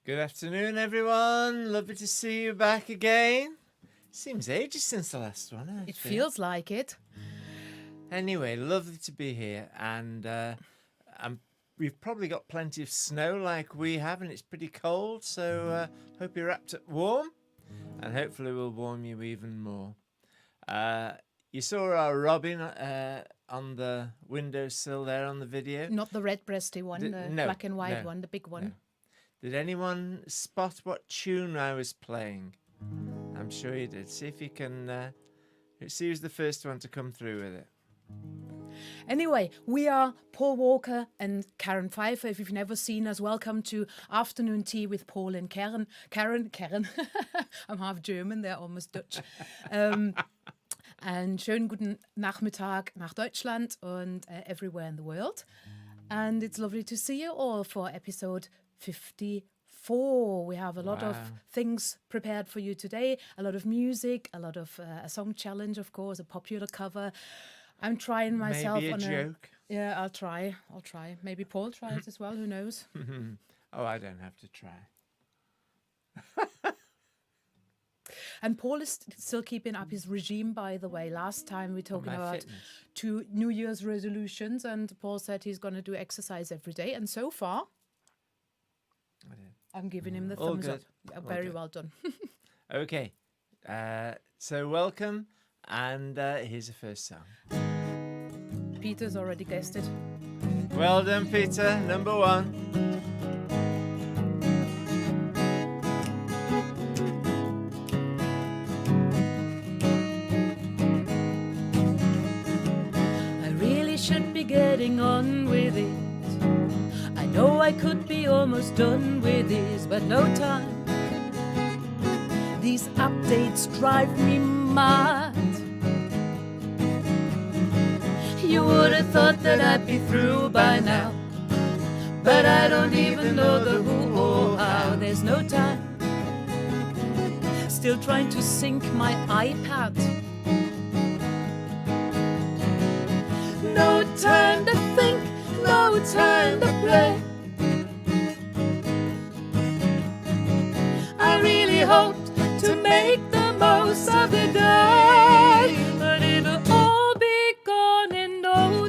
Good afternoon, everyone. Lovely to see you back again. Seems ages since the last one. It feels like it. Anyway, lovely to be here, and we've probably got plenty of snow like we have, and it's pretty cold. So hope you're wrapped up warm, and hopefully we'll warm you even more. You saw our robin on the windowsill there on the video. Not the red-breasted one, the black and white one, the big one. No. Did anyone spot what tune I was playing? I'm sure you did. See if you can see who's the first one to come through with it. Anyway, we are Paul Walker and Karen Pfeiffer. If you've never seen us, welcome to Afternoon Tea with Paul and Karen. Karen. I'm half German, they're almost Dutch. And schönen guten Nachmittag nach Deutschland and everywhere in the world. And it's lovely to see you all for episode 54. We have a lot of things prepared for you today. A lot of music, a lot of a song challenge, of course, a popular cover. I'm trying myself Maybe on joke. Yeah, I'll try. Maybe Paul tries as well. Who knows? Oh, I don't have to try. And Paul is still keeping up his regime, by the way. Last time we talked about fitness. 2 New Year's resolutions, and Paul said he's going to do exercise every day. And so far, I'm giving him the All thumbs good. up. Very well done. Okay, so welcome, and here's the first song. Peter's already guessed it. Well done, Peter. Number 1. I really should be getting on with it. I know I could be almost done with this, but no time. These updates drive me mad. You would have thought that I'd be through by now, but I don't even know the who or how. There's no time. Still trying to sync my iPad. No time to think, no time to play. I really hoped to make the most of the day, but it'll all be gone in no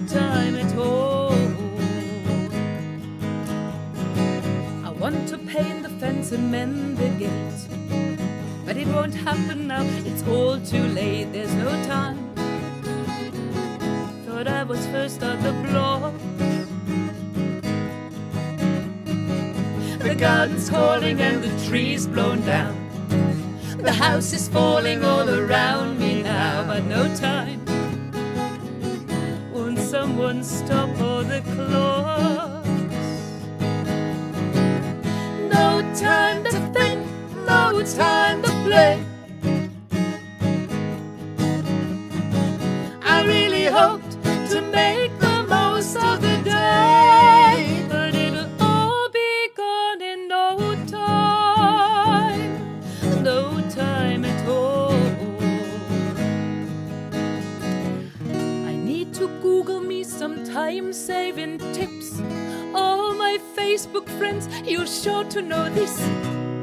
time at all. I want to paint the fence and mend the gate, but it won't happen now, it's all too late, there's no time. Thought I was first on the block. The garden's calling and the tree's blown down. The house is falling all around me now, but no time. Won't someone stop all the clocks? No time to think, no time to play. I really hoped to make the most of the day, but it'll all be gone in no time at all. I need to Google me some time-saving tips. All my Facebook friends, you're sure to know this.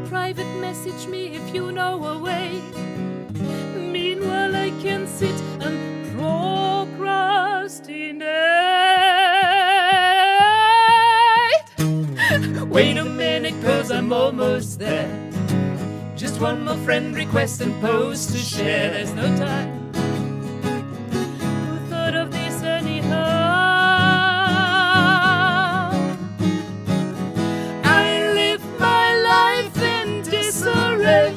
Private message me if you know a way. Meanwhile, I can sit and procrastinate. Wait a minute, 'cause I'm almost there. Just one more friend request and post to share. There's no time. Who thought of this anyhow? I live my life in disarray.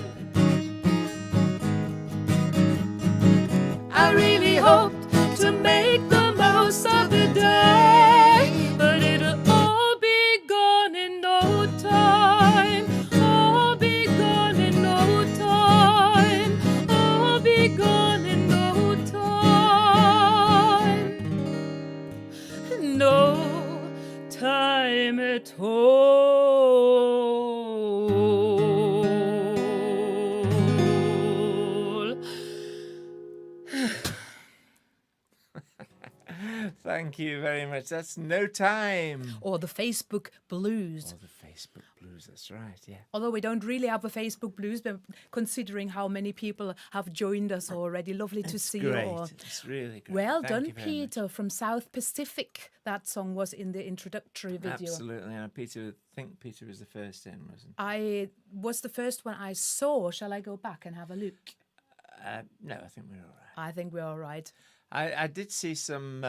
I really hoped to make the most of the day, but it'll all be gone in no time. All be gone in no time. All be gone in no time. No time at all. Thank you very much. That's no time. Or the Facebook blues. Oh, the Facebook blues. That's right. Yeah. Although we don't really have a Facebook blues, but considering how many people have joined us already, lovely to see Great. you all. It's really great. Well Thank done, you very Peter, from South Pacific. That song was in the introductory much. video. Absolutely. And I think Peter was the first in, wasn't I was the first one I saw. Shall I go back and have a look? No, I think we're all right. I think we're all right. I did see some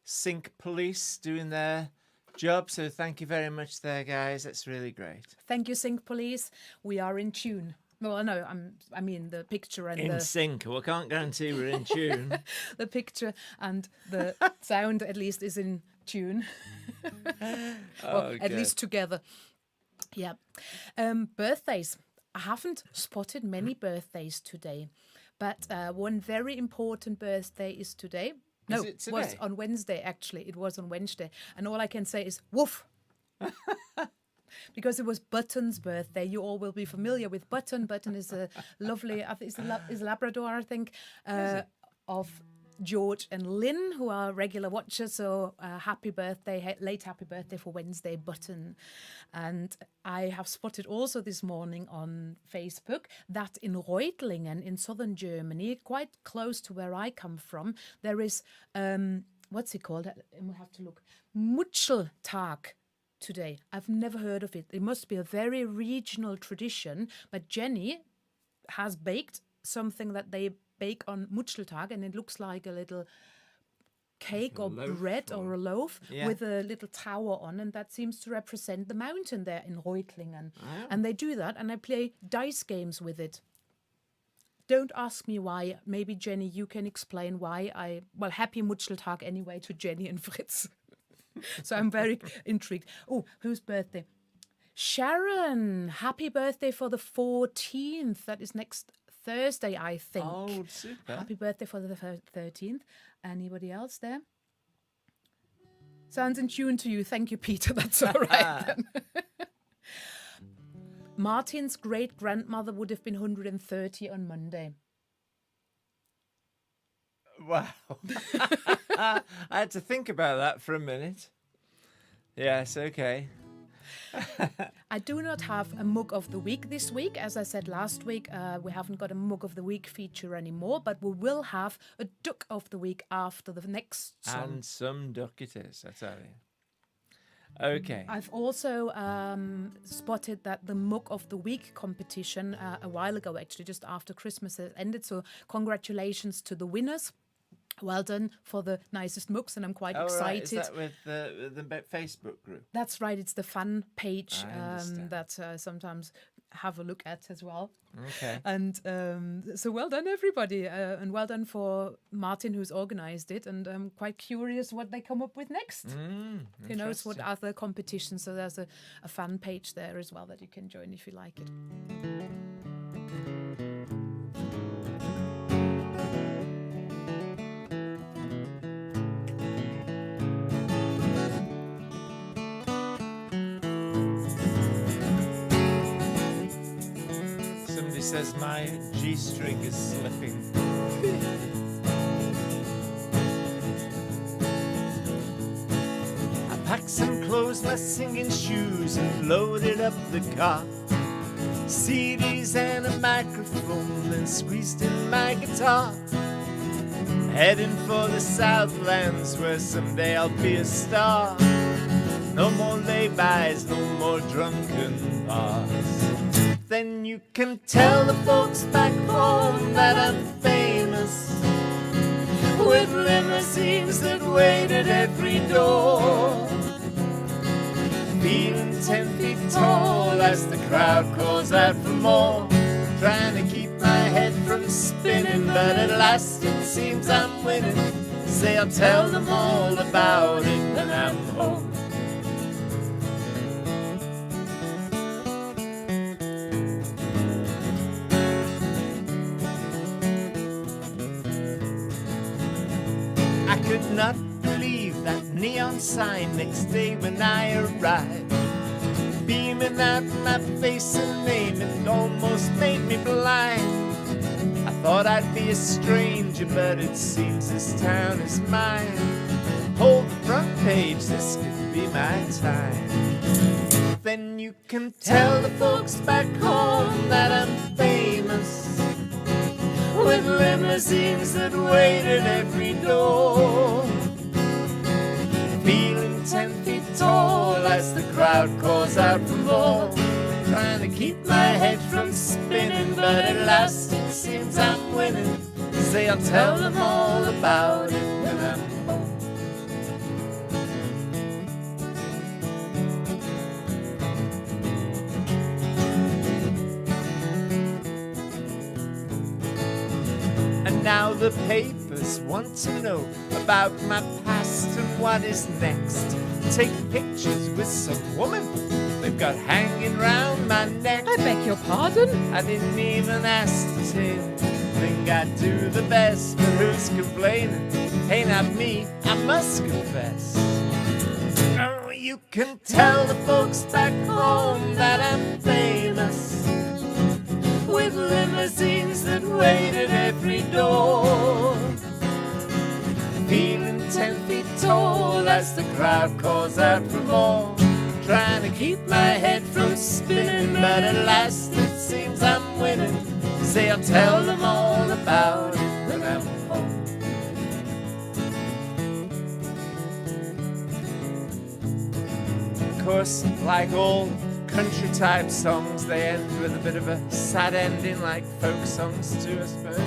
sync police doing their job, so thank you very much there, guys. That's really great. Thank you, Sync Police. We are in tune. Well, no, I mean the picture and In sync. Well, I can't guarantee we're in tune. the picture and the sound at least is in tune. Or at good. least together. Yeah. Birthdays. I haven't spotted many birthdays today, but one very important birthday is today. No, it it was today? on Wednesday, actually. It was on Wednesday. And all I can say is, woof. Because it was Button's birthday. You all will be familiar with Button. Button is a lovely, is Labrador, I think, of George and Lynn, who are regular watchers. So happy birthday, late happy birthday for Wednesday, Button. And I have spotted also this morning on Facebook that in Reutlingen in southern Germany, quite close to where I come from, there is, what's it called? We have to look. Mutscheltag today. I've never heard of it. It must be a very regional tradition, but Jenny has baked something that they bake on Mutscheltag, and it looks like a little cake or bread or a loaf with a little tower on, and that seems to represent the mountain there in Reutlingen. And they do that, and I play dice games with it. Don't ask me why. Maybe, Jenny, you can explain why well, happy Mutscheltag anyway to Jenny and Fritz. So I'm very intrigued. Oh, whose birthday? Sharon. Happy birthday for the 14th. That is next Thursday, I think. Oh, super. Happy birthday for the 13th. Anybody else there? Sounds in tune to you. Thank you, Peter. That's all right then. Martin's great-grandmother would have been 130 on Monday. Wow. I had to think about that for a minute. Yes, okay. I do not have a mug of the week this week. As I said last week, we haven't got a mug of the week feature anymore, but we will have a duck of the week after the next song. And some duck it is, I tell you. Okay. I've also spotted that the mug of the week competition a while ago, actually just after Christmas has ended. So congratulations to the winners. Well done for the nicest mugs, and I'm quite excited. Right. Is that with the Facebook group? That's right. It's the fan page understand. that I sometimes have a look at as well. Okay. And so well done, everybody. And well done for Martin, who's organised it. And I'm quite curious what they come up with next. Who knows what other competitions. So there's a fan page there as well that you can join if you like it. Somebody says my G-string is slipping. I packed some clothes, my singing shoes, and loaded up the car. CDs and a microphone, and squeezed in my guitar. Heading for the Southlands, where someday I'll be a star. No more lay-bys, no more drunken bars. Then you can tell the folks back home that I'm famous, with limousines that wait at every door. Feeling 10 feet tall as the crowd calls out for more. Trying to keep my head from spinning, but at last it seems I'm winning. Say I'll tell them all about it when I'm home. I could not believe that neon sign next day when I arrived. Beaming out my face and name, it almost made me blind. I thought I'd be a stranger, but it seems this town is mine. hold the front page, this could be my time. Then you can tell the folks back home that I'm famous, with limousines that wait at every door, feeling 10 feet tall as the crowd calls out for more, trying to keep my head from spinning, but at last it seems I'm winning. Say I'll tell them all about it when I'm home. And now the papers want to know about my past and what is next. Take pictures with some woman they've got hanging round my neck. I beg your pardon? I didn't even ask to see. Think I do the best, but who's complaining? Ain't not me, I must confess. Oh, you can tell the folks back home that I'm famous, with limousines that wait at every door, feeling 10 feet tall as the crowd calls out for more, trying to keep my head from spinning, but at last it seems I'm winning. Say I'll tell them all about it when I'm home. Of course, like all country type songs, they end with a bit of a sad ending, like folk songs too, I suppose.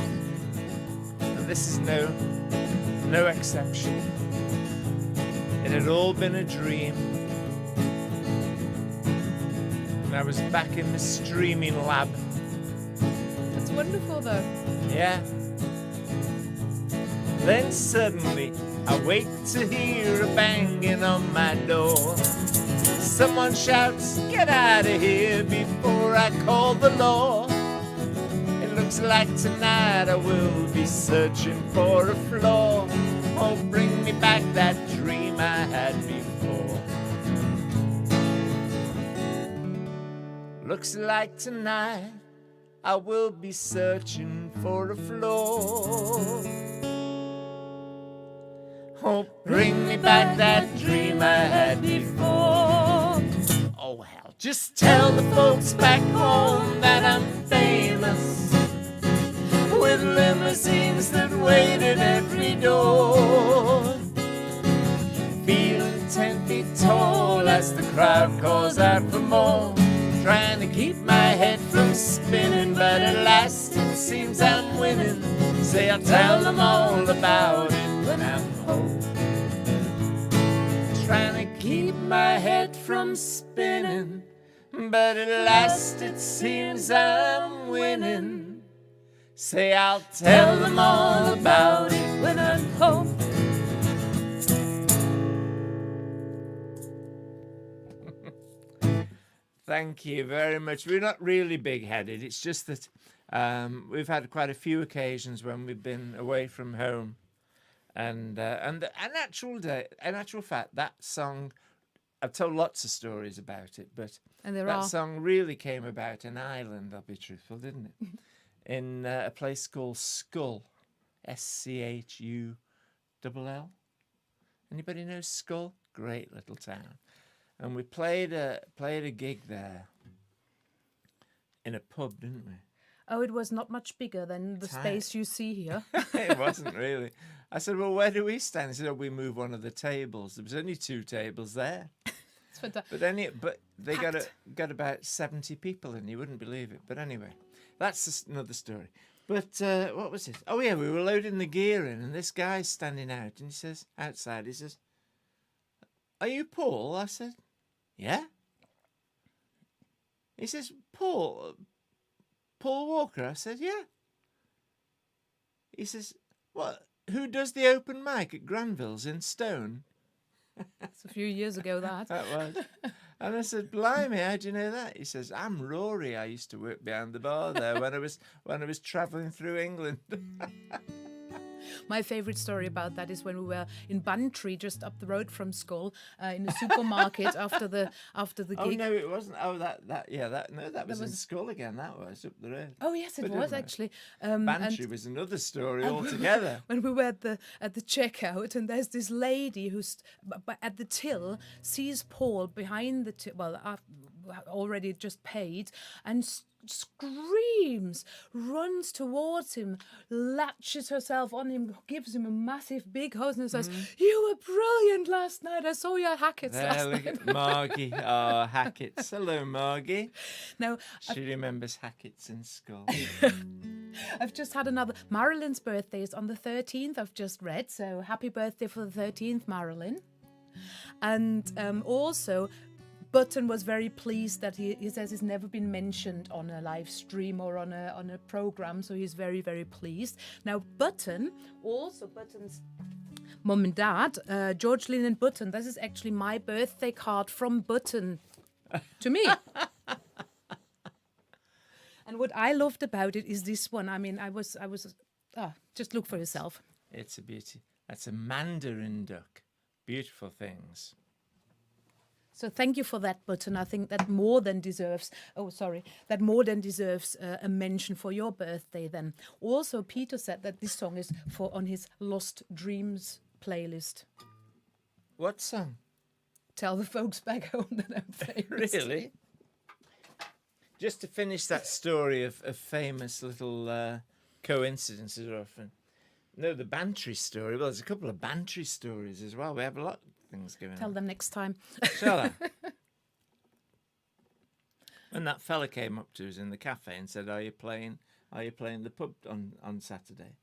And this is no exception. It had all been a dream. And I was back in the streaming lab. That's wonderful, though. Yeah. Then suddenly I wake to hear a banging on my door. Someone shouts, "Get out of here before I call the law." It looks like tonight I will be searching for a flaw. Oh, bring me back that dream I had before. Looks like tonight I will be searching for a flaw. Oh, bring me back that dream I had before. Oh, hell, just tell the folks back home that I'm famous, with limousines that wait at every door, feeling 10 feet tall as the crowd calls out for more, trying to keep my head from spinning, but at last it seems I'm winning. Say I'll tell them all about it when I'm home. Trying to keep my head from spinning, but at last it seems I'm winning. Say I'll tell them all about it when I'm home. Thank you very much. We're not really big-headed. It's just that we've had quite a few occasions when we've been away from home, and in actual fact, that song, I've told lots of stories about it, but that song really came about in Ireland. I'll be truthful, didn't it? In a place called Schull, Schull. Anybody know Schull? Great little town. And we played a gig there in a pub, didn't we? Oh, it was not much bigger than the space you see here. It wasn't really. I said, "Well, where do we stand?" He said, "Oh, we move one of the tables." There was only 2 tables there. It's fantastic. But they got about 70 people in. You wouldn't believe it. But anyway, that's another story. But what was it? Oh yeah, we were loading the gear in, and this guy's standing out, and he says, outside, he says, "Are you Paul?" I said, "Yeah." He says, Paul Walker?" I said, "Yeah." He says, "What? Who does the open mic at Granville's in Stone?" It's a few years ago, that. That was. And I said, "Blimey, how do you know that?" He says, "I'm Rory. I used to work behind the bar there when I was travelling through England." My favorite story about that is when we were in Bantry, just up the road from school, in a supermarket after the Oh gig. no, it wasn't. Oh, that was in Skull again. That was up the road. Oh yes, it But was never mind. actually. Bantry was another story altogether. When we were at the checkout, and there's this lady who's at the till, sees Paul behind the till, already just paid, and screams, runs towards him, latches herself on him, gives him a massive big hug, and says, "You were brilliant last night. I saw your Hackett's last Look night." at Margie. Oh, Hackett's. Hello, Margie. Now, She remembers Hackett's in Skull. I've just had another. Marilyn's birthday is on the 13th, I've just read. So happy birthday for the 13th, Marilyn. And also, Button was very pleased that he says he's never been mentioned on a live stream or on a program. So he's very, very pleased. Now, Button's mum and dad, George, Lynn and Button, this is actually my birthday card from Button to me. And what I loved about it is this one. I mean, just look for yourself. It's a beauty. That's a mandarin duck. Beautiful things. So thank you for that, Button. I think that more than deserves a mention for your birthday then. Also, Peter said that this song is on his Lost Dreams playlist. What song? Tell the folks back home that I'm famous. Really? Just to finish that story of famous little coincidences often. No, the Bantry story. Well, there's a couple of Bantry stories as well. We have a lot of things going on. Tell them next time. Shall I? When that fella came up to us in the cafe and said, Are you playing the pub on Saturday?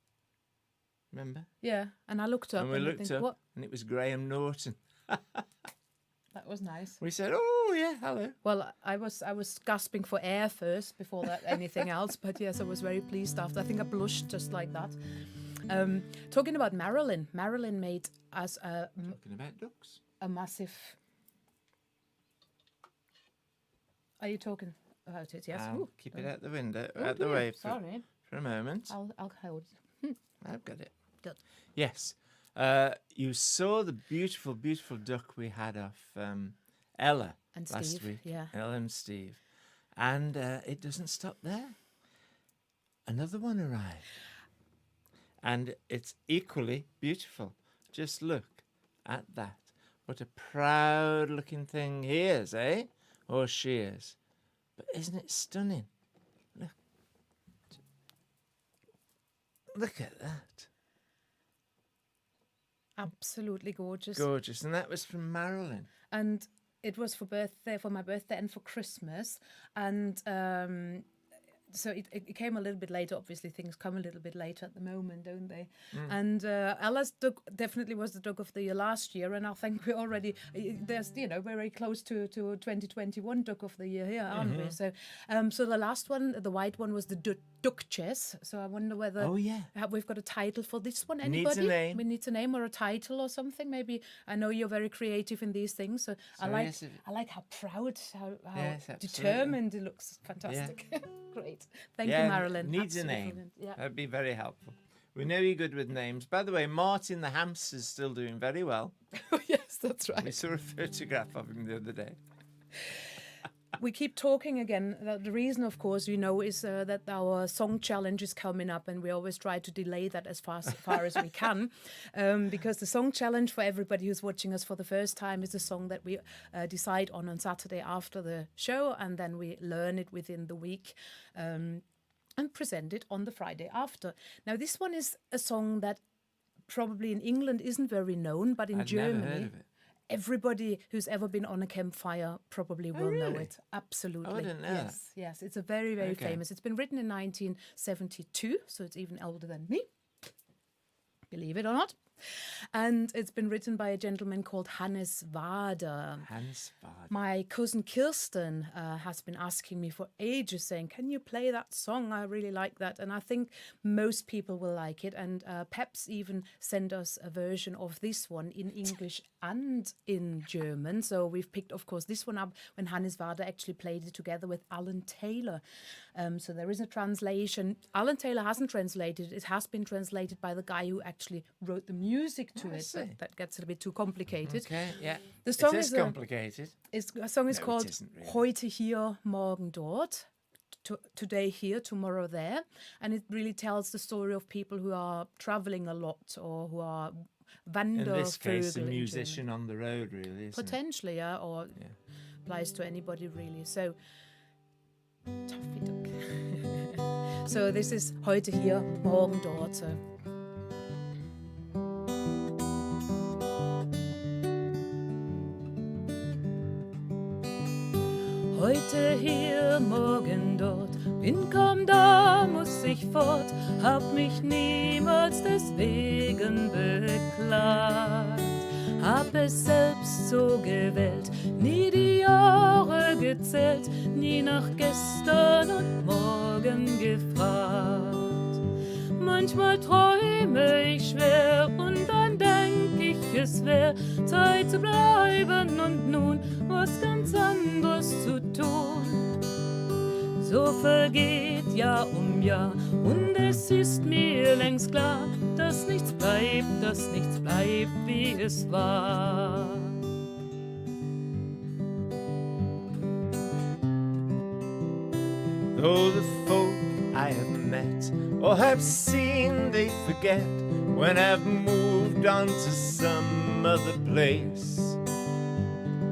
Remember? Yeah, and I looked up And we looked up, what? and it was Graham Norton. That was nice. We said, "Oh yeah, hello." Well, I was gasping for air first before that anything else, but yes, I was very pleased after. I think I blushed just like that. Talking about Marilyn made us Talking about ducks. a massive. Are you talking about it? Yes. I'll keep it out the window, Oh, out the dear, way sorry. for a moment. I'll hold it. I've got it. Good. Yes. You saw the beautiful, beautiful duck we had off Ella And last Steve, week. yeah. Ella and Steve. And it doesn't stop there. Another one arrived. And it's equally beautiful. Just look at that. What a proud looking thing he is, eh? Or she is. But isn't it stunning? Look. Look at that. Absolutely gorgeous. Gorgeous. And that was from Marilyn. And it was for my birthday and for Christmas. And so it came a little bit later. Obviously, things come a little bit later at the moment, don't they? And Ella's duck definitely was the duck of the year last year, and I think we're already there's very close to 2021 duck of the year here, aren't we? So so the last one, the white one, was the Duchess. So I wonder whether we've got a title for this one. Anybody? Needs a name. We need a name or a title or something. Maybe I know you're very creative in these things, so I like how proud, how determined it looks. Fantastic. Yeah. Great. Thank you, Marilyn. Needs a name. Brilliant. Yeah. That'd be very helpful. We know you're good with names. By the way, Martin the hamster's still doing very well. Yes, that's right. We saw a photograph of him the other day. We keep talking again. The reason, of course, is that our song challenge is coming up, and we always try to delay that as far as we can, because the song challenge for everybody who's watching us for the first time is a song that we decide on Saturday after the show, and then we learn it within the week and present it on the Friday after. Now, this one is a song that probably in England isn't very known, but in Germany. Never heard of it. Everybody who's ever been on a campfire probably will know really? it. Absolutely. Oh, I didn't know that. Yes. It's a very, very famous. It's been written in 1972, so it's even older than me. Believe it or not. And it's been written by a gentleman called Hannes Wader. Hans Wader. My cousin Kirsten has been asking me for ages, saying, can you play that song? I really like that. And I think most people will like it. And Peps even sent us a version of this one in English and in German. So we've picked, of course, this one up when Hannes Wader actually played it together with Alan Taylor. So there is a translation. Alan Taylor hasn't translated it. It has been translated by the guy who actually wrote the music to it. But that gets a bit too complicated. Okay, yeah. The song it is complicated. The song is No, it called isn't really. Heute, hier, morgen, dort. Today here, tomorrow there. And it really tells the story of people who are traveling a lot or who are In this case, a Wandervögel in musician German. on the road, really, isn't Potentially, yeah, or applies to anybody really. So, toughy duck. So this is Heute, hier, morgen, dort. So. Heute hier, morgen dort, bin kaum da, muss ich fort, hab mich niemals deswegen beklagt, hab es selbst so gewählt, nie die Jahre gezählt, nie nach gestern und morgen gefragt. Manchmal träume ich schwer und dann denk ich, es wär Zeit zu bleiben und nun was ganz anderes zu tun. So vergeht Jahr um Jahr und es ist mir längst klar, dass nichts bleibt, wie es war. Though the folk I have met or have seen, they forget when I've moved on to some other place.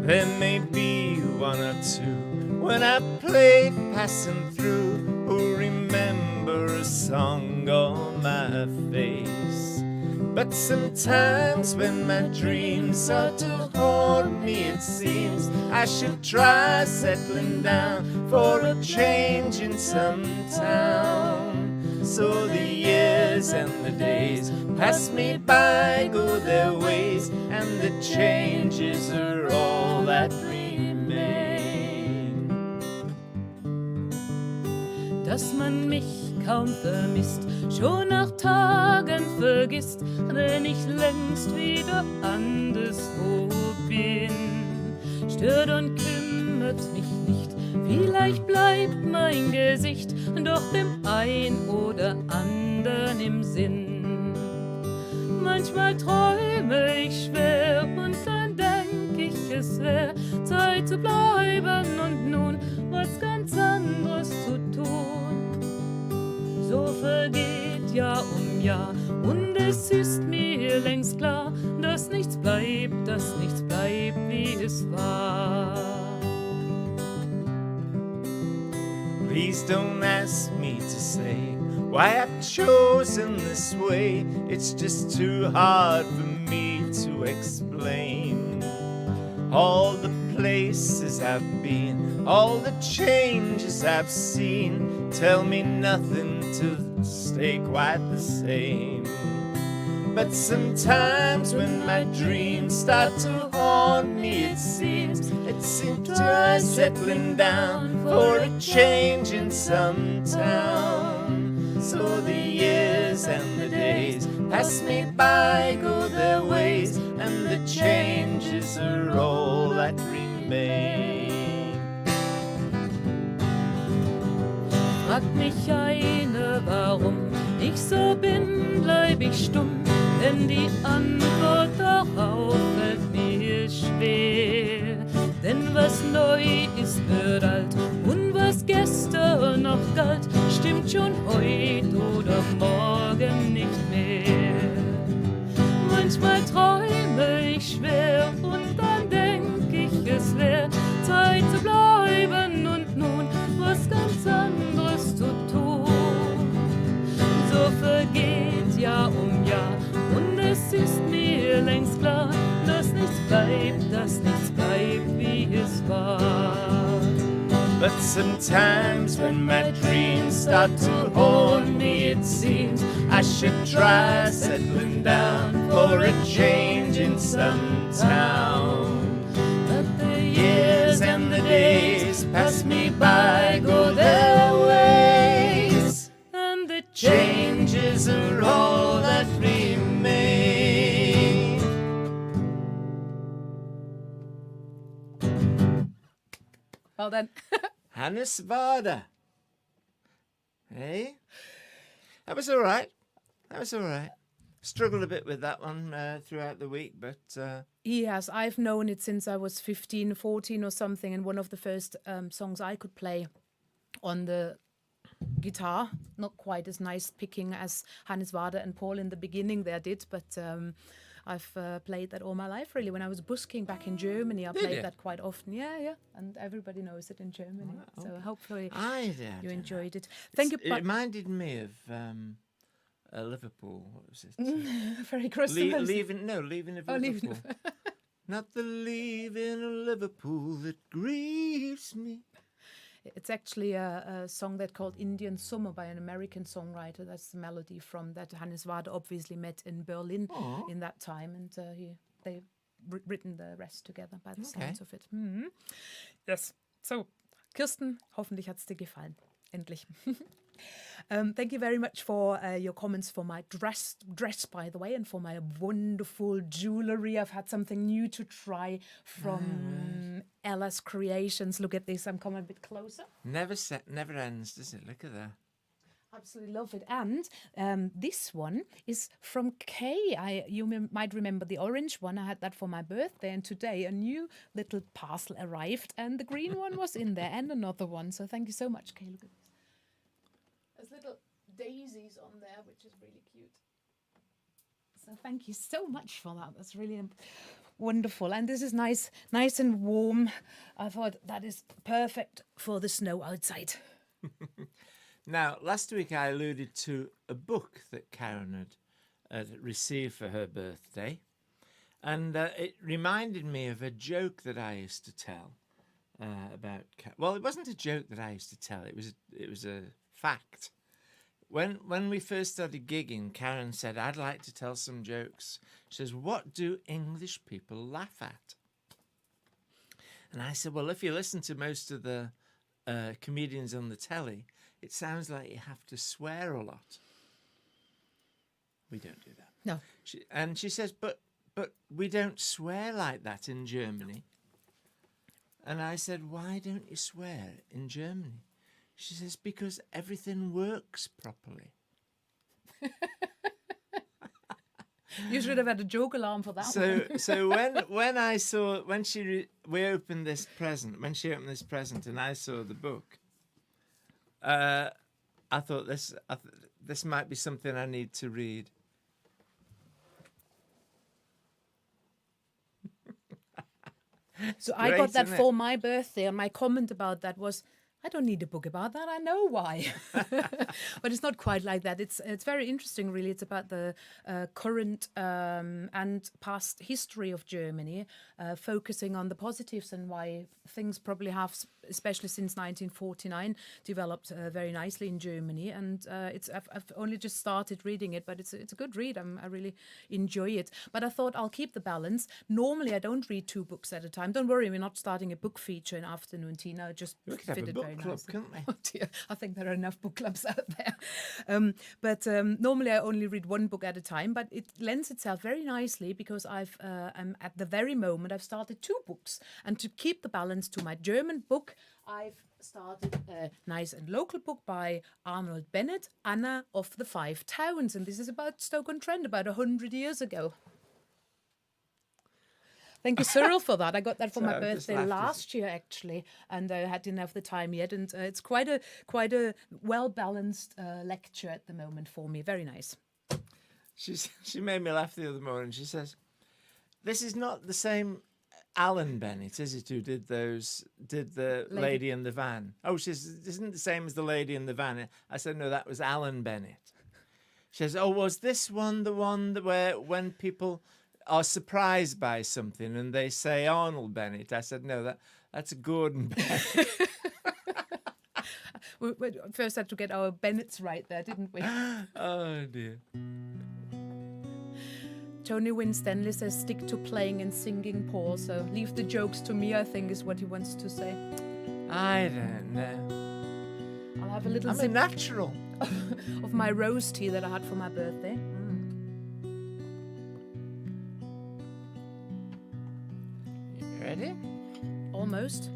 There may be one or two when I played passing through who remember a song on my face. But sometimes when my dreams start to haunt me, it seems I should try settling down for a change in some town. So the years and the days pass me by, go their ways, and the changes are all that remain. Dass man mich kaum vermisst, schon nach Tagen vergisst, wenn ich längst wieder anderswo bin. Stört und kümmert mich nicht, vielleicht bleibt mein Gesicht doch dem ein oder anderen im Sinn. Manchmal träume ich schwer und dann denk ich, es wär Zeit zu bleiben und nun was ganz anderes zu tun. So vergeht Jahr um Jahr und es ist mir längst klar, dass nichts bleibt, wie es war. Please don't ask me to say why I've chosen this way. It's just too hard for me to explain. All the places I've been, all the changes I've seen, tell me nothing to stay quite the same. But sometimes when my dreams start to haunt me, it seems try settling down for a change in some town. So the years and the days pass me by, go their ways, and the changes are all that remain. Fragt mich einer, warum ich so bin, bleib ich stumm, denn die Antwort darauf fällt mir schwer. Denn was neu ist, wird alt, und was gestern noch galt, stimmt schon heute oder morgen nicht mehr. Manchmal träume ich schwer und dann denk ich, es wär Zeit zu bleiben und nun was ganz anderes zu tun. So vergeht Jahr um Jahr und es ist mir längst klar, dass nichts bleibt, wie es war. But sometimes when my dreams start to haunt me, it seems I should try settling down for a change in some town. But the years and the days pass me by, go their ways, and the changes are all that remain. Well done. Hannes Varda. Hey? That was all right. Struggled a bit with that one throughout the week, but... Yes, I've known it since I was 15, 14 or something, and one of the first songs I could play on the guitar. Not quite as nice picking as Hannes Varda and Paul in the beginning there did, but I've played that all my life, really. When I was busking back in Germany, I played that quite often. Yeah, and everybody knows it in Germany. Wow. So hopefully you enjoyed it. Thank you. It reminded me of Liverpool. What was it? Very close to leaving of Liverpool. Not the leaving of Liverpool that grieves me. It's actually a song that's called Indian Summer by an American songwriter. That's the melody from that. Hannes Varda obviously met in Berlin in that time, and they've written the rest together by the sounds of it. Mm-hmm. Yes. So, Kirsten, hoffentlich hat es dir gefallen. Endlich. Thank you very much for your comments for my dress, by the way, and for my wonderful jewellery. I've had something new to try from Ella's Creations. Look at this. I'm coming a bit closer. Never ends, does it? Look at that. Absolutely love it. And this one is from Kay. You might remember the orange one. I had that for my birthday, and today a new little parcel arrived, and the green one was in there, and another one. So thank you so much, Kay. Look at this. There's little daisies on there, which is really cute. So thank you so much for that. That's really wonderful. And this is nice and warm. I thought that is perfect for the snow outside. Now, last week I alluded to a book that Karen had received for her birthday. And it reminded me of a joke that I used to tell about... Well, it wasn't a joke that I used to tell. It was a fact. When we first started gigging, Karen said, I'd like to tell some jokes. She says, what do English people laugh at? And I said, well, if you listen to most of the comedians on the telly, it sounds like you have to swear a lot. We don't do that. No. She says, but we don't swear like that in Germany. And I said, why don't you swear in Germany? She says, because everything works properly. You should have had a joke alarm for that one. So when she opened this present, and I saw the book, I thought this might be something I need to read. So I got that for my birthday, and my comment about that was, I don't need a book about that. I know why. But it's not quite like that. It's very interesting, really. It's about the current and past history of Germany, focusing on the positives and why things probably have, especially since 1949, developed very nicely in Germany. And I've only just started reading it, but it's a good read. I really enjoy it. But I thought I'll keep the balance. Normally, I don't read 2 books at a time. Don't worry, we're not starting a book feature in afternoon tea. No, just fit it very club, can't we? Oh dear, I think there are enough book clubs out there. But normally I only read 1 book at a time, but it lends itself very nicely because I'm at the very moment I've started 2 books. And to keep the balance to my German book, I've started a nice and local book by Arnold Bennett, Anna of the 5 Towns. And this is about Stoke-on-Trent, about 100 years ago. Thank you, Cyril, for that. I got that for my birthday last year, actually, and I didn't have the time yet. And it's quite a well-balanced lecture at the moment for me. Very nice. She made me laugh the other morning. She says, "This is not the same Alan Bennett, is it? Who did the Lady in the Van?" Oh, she says, "This isn't the same as the Lady in the Van." I said, "No, that was Alan Bennett." She says, "Oh, was this one the one where when people are surprised by something and they say Arnold Bennett?" I said, "No, that's Gordon Bennett." We first had to get our Bennets right there, didn't we? Oh dear. Tony Winstanley says, stick to playing and singing, Paul. So leave the jokes to me, I think, is what he wants to say. I don't know. I'll have a little I'm a sip natural. of my rose tea that I had for my birthday. You ready? Almost.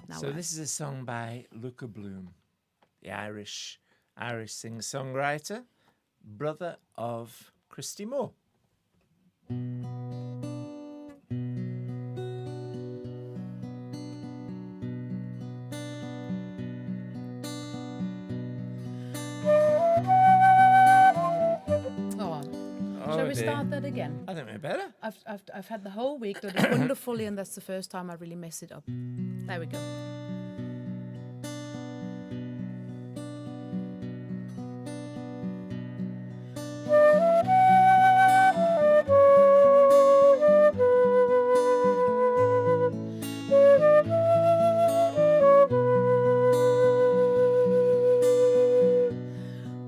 Now So this is a song by Luka Bloom, the Irish singer-songwriter, brother of Christy Moore. Shall we start that again? I think we're better. I've had the whole week done it wonderfully, and that's the first time I really mess it up. There we go.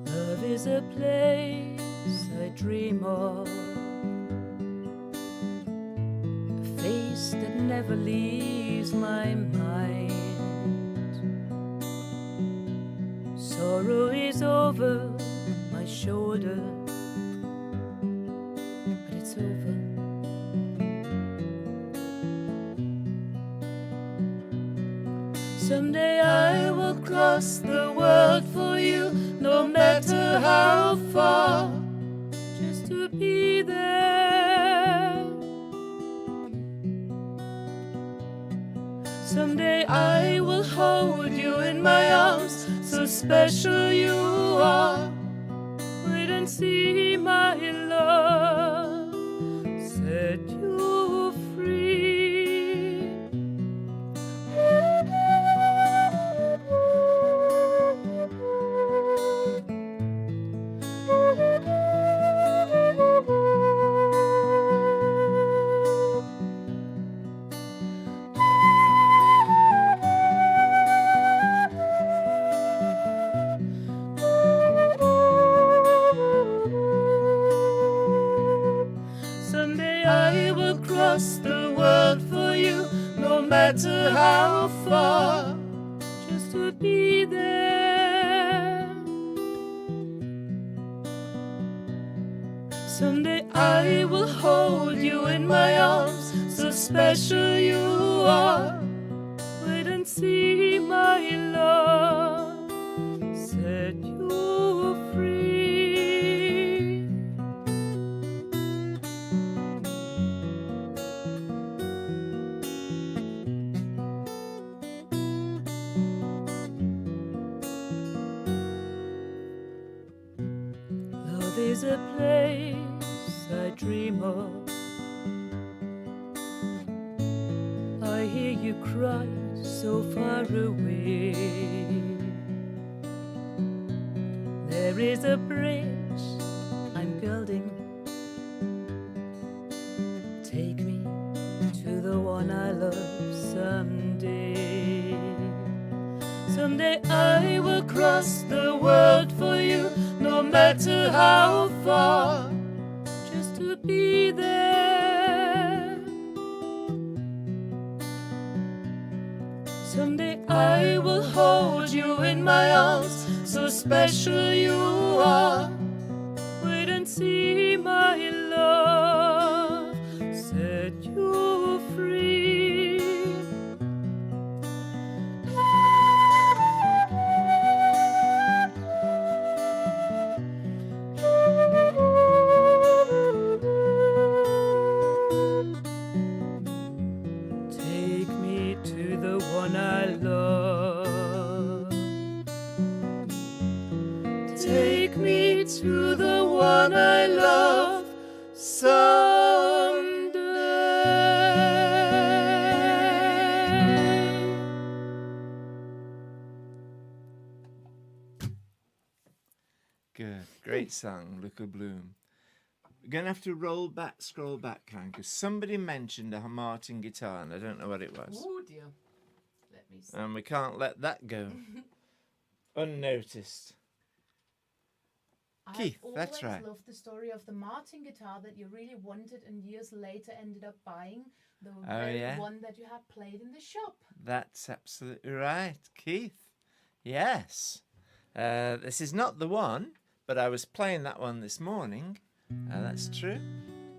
Love is a place I dream of, a face that never leaves my mind. Sorrow is over my shoulder, but it's over. Someday I will cross the world for you, no matter how far, just to be there. Someday I will hold you in my arms, so special you are. Wait and see, my love, set you free. Someday I will cross the world for you, no matter how far, just to be there. Someday I will hold you in my arms, so special you are. Wait and see, my love, set you free. Love is a place I dream of. I hear you cry so far away. There is a bridge I'm building. Take me to the one I love someday. Someday I will cross the world for you, no matter how far, just to be there. Someday I will hold you in my arms, so special you are. Wait and see, my love, set you free. Take me to the one I love. Take me to the one I love someday. Good. Great song, Luka Bloom. We're going to have to scroll back, Karen, because somebody mentioned a Martin guitar, and I don't know what it was. Oh dear. Let me see. And we can't let that go. unnoticed. Keith, I've that's always right. loved the story of the Martin guitar that you really wanted and years later ended up buying the yeah? one that you had played in the shop. That's absolutely right, Keith. Yes. This is not the one, but I was playing that one this morning. That's true.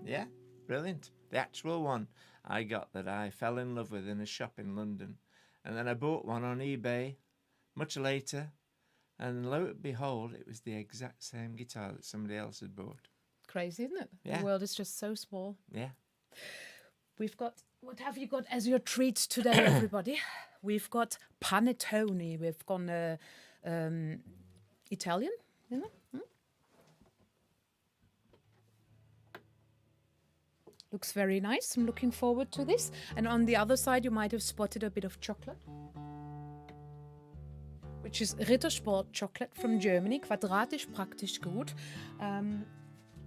Yeah, brilliant. The actual one I got that I fell in love with in a shop in London. And then I bought one on eBay much later. And lo and behold, it was the exact same guitar that somebody else had bought. Crazy, isn't it? Yeah. The world is just so small. Yeah. We've got, what have you got as your treat today, everybody? We've got panettone. We've gone Italian, you know? Looks very nice. I'm looking forward to this. And on the other side, you might have spotted a bit of chocolate, which is Rittersport chocolate from Germany. Quadratisch, praktisch gut.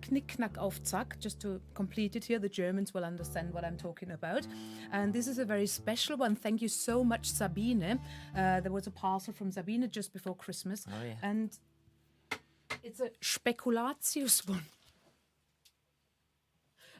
Knick, knack, auf, zack. Just to complete it here, the Germans will understand what I'm talking about. And this is a very special one. Thank you so much, Sabine. There was a parcel from Sabine just before Christmas. Oh, yeah. And it's a Spekulatius one.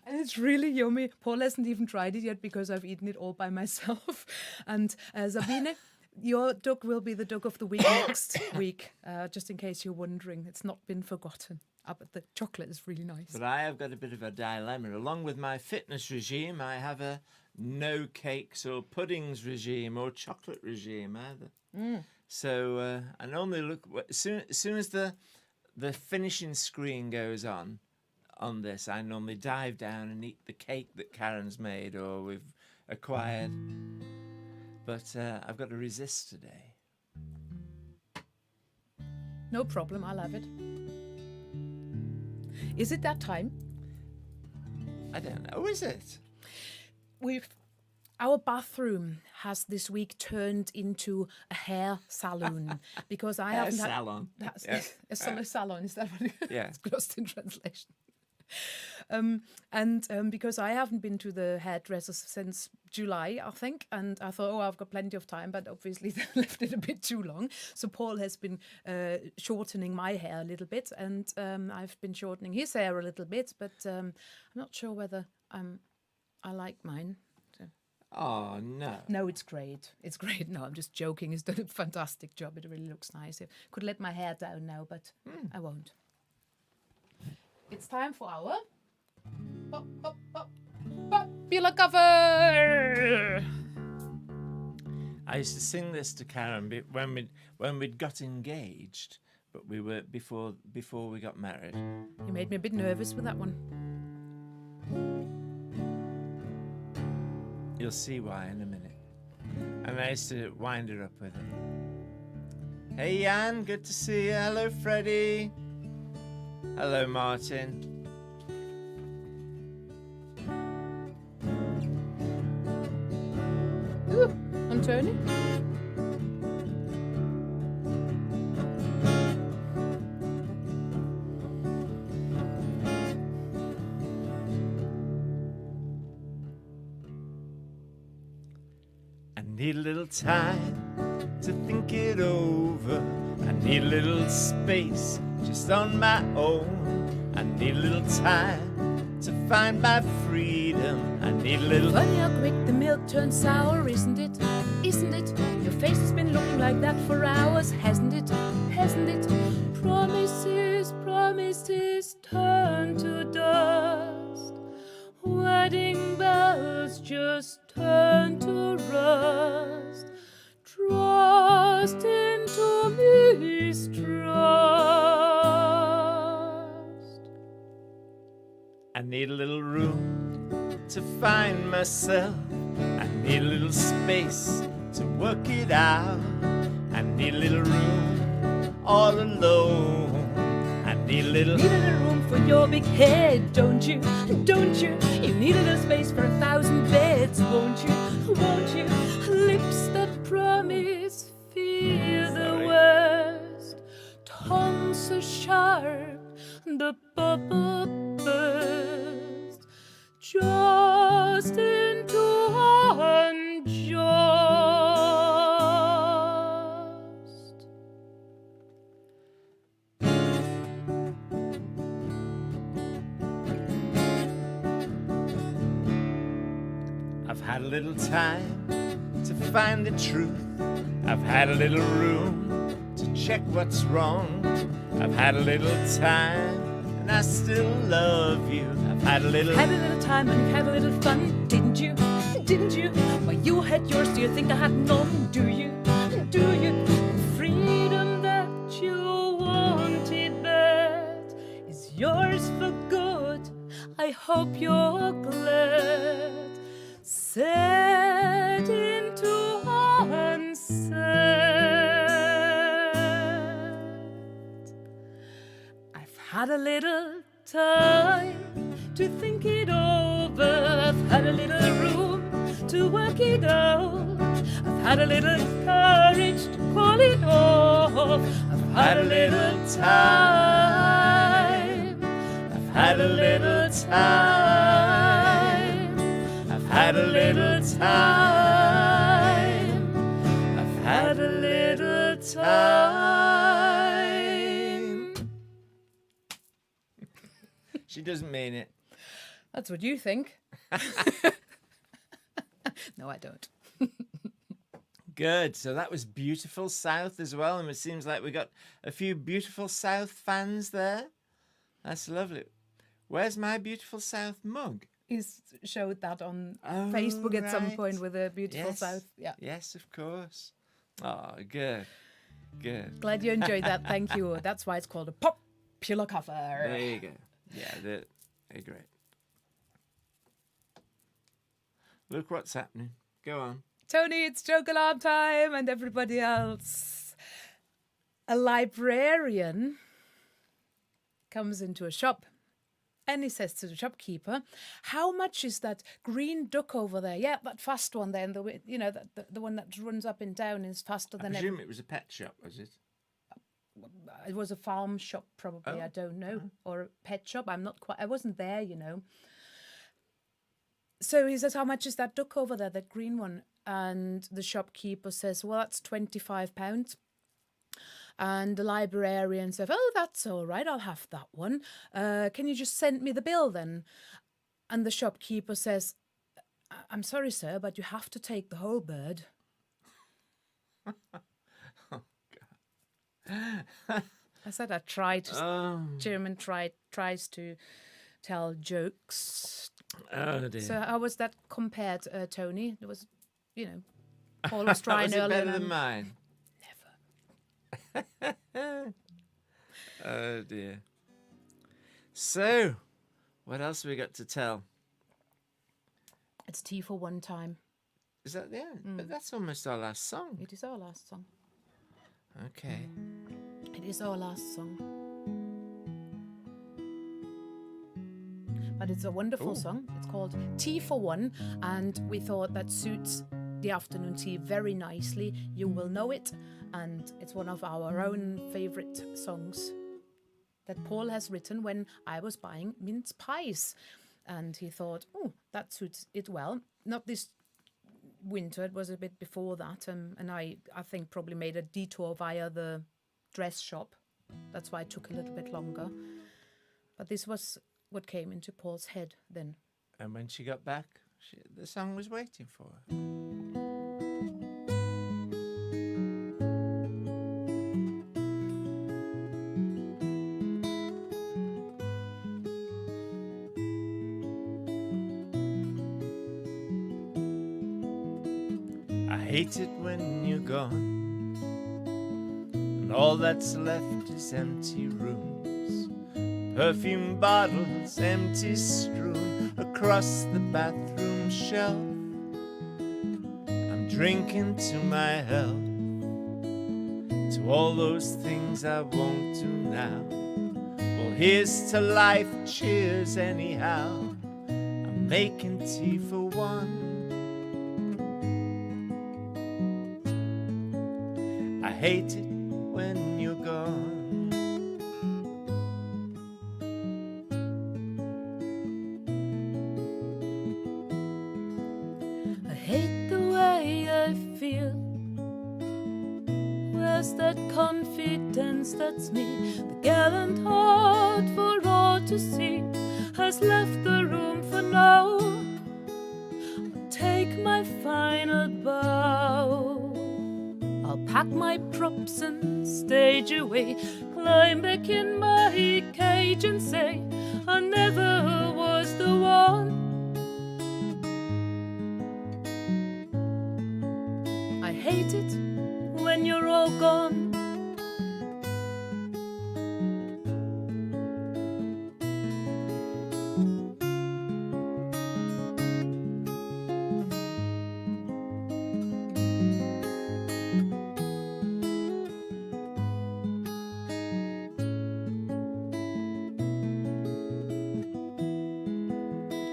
And it's really yummy. Paul hasn't even tried it yet because I've eaten it all by myself. And Sabine, your dog will be the dog of the week next week, just in case you're wondering. It's not been forgotten. But the chocolate is really nice. But I have got a bit of a dilemma. Along with my fitness regime, I have a no cakes or puddings regime or chocolate regime either. So I normally look as soon as the finishing screen goes on this, I normally dive down and eat the cake that Karen's made or we've acquired. But I've got to resist today. No problem, I'll have it. Is it that time? I don't know, is it? Our bathroom has this week turned into a hair salon because I haven't salon. A salon, is that what it is? Yeah. It's lost in translation. Because I haven't been to the hairdresser since July, I think, and I thought, I've got plenty of time, but obviously they left it a bit too long. So Paul has been shortening my hair a little bit, and I've been shortening his hair a little bit, but I'm not sure whether I like mine. So. Oh, no. No, it's great. It's great. No, I'm just joking. He's done a fantastic job. It really looks nice. I could let my hair down now, but I won't. It's time for our popular cover. I used to sing this to Karen when we'd got engaged, but we were before we got married. You made me a bit nervous with that one. You'll see why in a minute. And I used to wind her up with it. Hey Jan, good to see you. Hello Freddie. Hello Martin. Ooh, I'm turning. I need a little time to think it over. I need a little space just on my own. I need a little time to find my freedom. I need a little... Funny how quick the milk turns sour, isn't it? Isn't it? Your face has been looking like that for hours, hasn't it? Hasn't it? Promises, promises turn to dust. Wedding bells just turn to rust. Trust into mistrust. I need a little room to find myself. I need a little space to work it out. I need a little room all alone. I need a little... Need a little room for your big head, don't you? Don't you? You need a little space for 1,000 beds, won't you? Won't you? Lips that promise, fear the worst. Tongue so sharp, the bubble burst. Just into unjust. had a little time to find the truth. I've had a little room to check what's wrong. I've had a little time and I still love you. I've had a little time and had a little fun, didn't you? Didn't you? Well, you had yours, do you think I had none? Do you? Do you? The freedom that you wanted, that is yours for good. I hope you're glad. Said into unsaid. I've had a little time to think it over. I've had a little room to work it out. I've had a little courage to call it off. I've had a little time. I've had a little time. I've had a little time. I've had a little time. She doesn't mean it. That's what you think. No, I don't. Good. So that was Beautiful South as well. And it seems like we got a few Beautiful South fans there. That's lovely. Where's my Beautiful South mug? He's showed that on Facebook at some right. point with a Beautiful Yes. South. Yeah. Yes, of course. Oh, good. Good. Glad you enjoyed that. Thank you. That's why it's called a popular cover. There you go. Yeah, they're great. Look what's happening. Go on. Tony, it's joke alarm time, and everybody else. A librarian comes into a shop and he says to the shopkeeper, "How much is that green duck over there? Yeah, that fast one there, and the one that runs up and down is faster I than presume it was a pet shop, was it? It was a farm shop, probably. Oh. I don't know, or a pet shop. I wasn't there, you know." So he says, "How much is that duck over there, that green one?" And the shopkeeper says, "Well, that's £25. And the librarian says, "Oh, that's all right. I'll have that one. Can you just send me the bill then?" And the shopkeeper says, "I'm sorry, sir, but you have to take the whole bird." I said I tried. German tries to tell jokes. Oh dear. So how was that compared, Tony? It was, Paul was trying was it earlier. better than mine? Never. Oh dear. So, what else have we got to tell? It's tea for one time. Is that the end? But that's almost our last song. It is our last song. Okay. It is our last song. But it's a wonderful song. It's called Tea for One, and we thought that suits the afternoon tea very nicely. You will know it, and it's one of our own favourite songs that Paul has written when I was buying mince pies. And he thought, oh, that suits it well. Not this winter, it was a bit before that, and I think probably made a detour via the dress shop. That's why it took a little bit longer. But this was what came into Paul's head then. And when she got back, the song was waiting for her. I hate it when you're gone, and all that's left is empty rooms, perfume bottles empty strewn across the bathroom shelf. I'm drinking to my health, to all those things I won't do now. Well, here's to life, cheers anyhow. I'm making tea for one. I hate it when you're gone. I hate the way I feel. Where's that confidence that's me? The gallant heart for all to see has left the room for now. Take my final bow. I'll pack my props and stage away, climb back in my cage and say I never was the one. I hate it when you're all gone.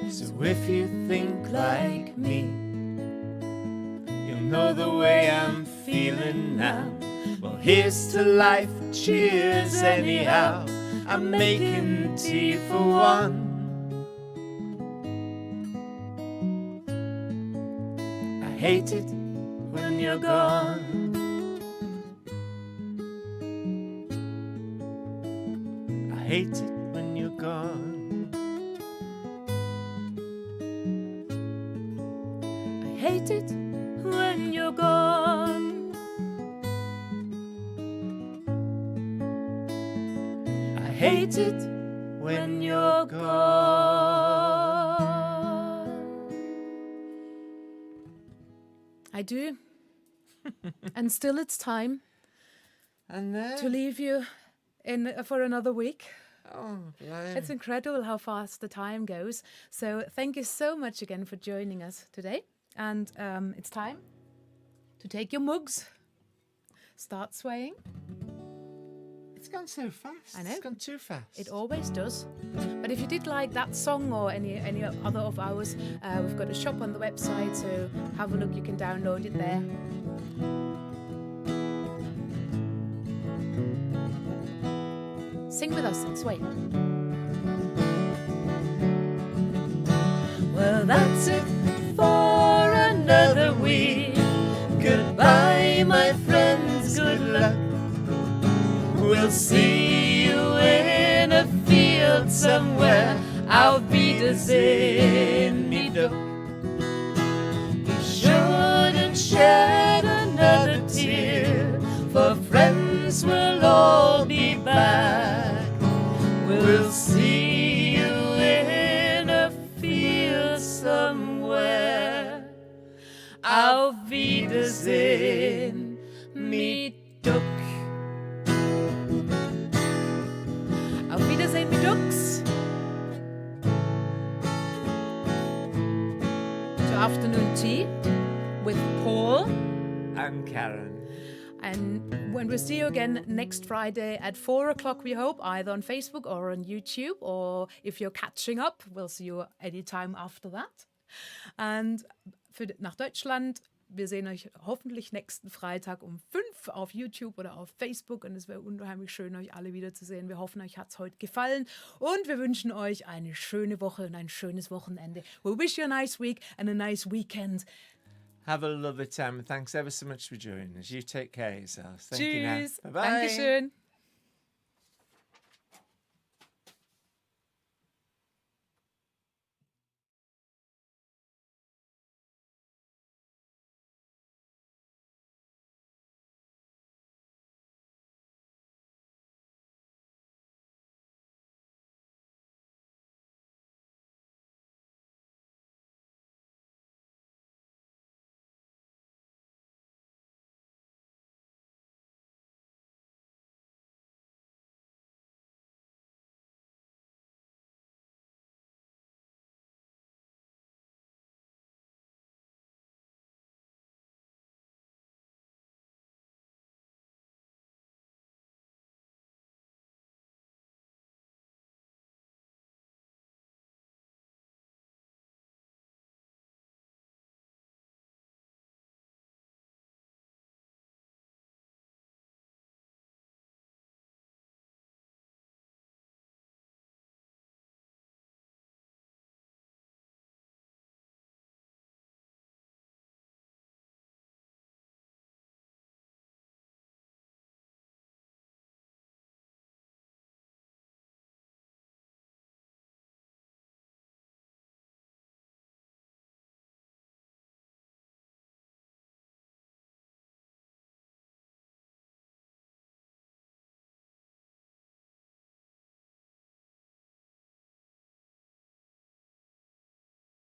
So if you think like me, you'll know the way I'm feeling now. Well, here's to life, cheers anyhow. I'm making tea for one. I hate it when you're gone. I hate it when you're gone. I hate it when you're gone. I hate it when you're gone. I do. And still it's time And then, to leave you in for another week. oh, blimey. It's incredible how fast the time goes. So thank you so much again for joining us today. And it's time to take your mugs, start swaying. It's gone so fast. I know. It's gone too fast. It always does. But if you did like that song or any other of ours, we've got a shop on the website, so have a look. You can download it there. Sing with us and sway. Well, that's it for another week. Goodbye, my friends. Good luck. We'll see you in a field somewhere. Auf Wiedersehen, me duck. You shouldn't shed another tear, for friends will all be back. We'll see you in a field somewhere. Auf Wiedersehen, me duck. Auf Wiedersehen, mit Ducks. To afternoon tea with Paul. And Karen. And when we see you again next Friday at 4 o'clock, we hope, either on Facebook or on YouTube, or if you're catching up, we'll see you anytime after that. And nach Deutschland, wir sehen euch hoffentlich nächsten Freitag um 5 auf YouTube oder auf Facebook, und es wäre unheimlich schön, euch alle wiederzusehen. Wir hoffen, euch hat es heute gefallen und wir wünschen euch eine schöne Woche und ein schönes Wochenende. We wish you a nice week and a nice weekend. Have a lovely time, and thanks ever so much for joining us. You take care of yourselves. Thank you now. Tschüss. Bye-bye. Dankeschön.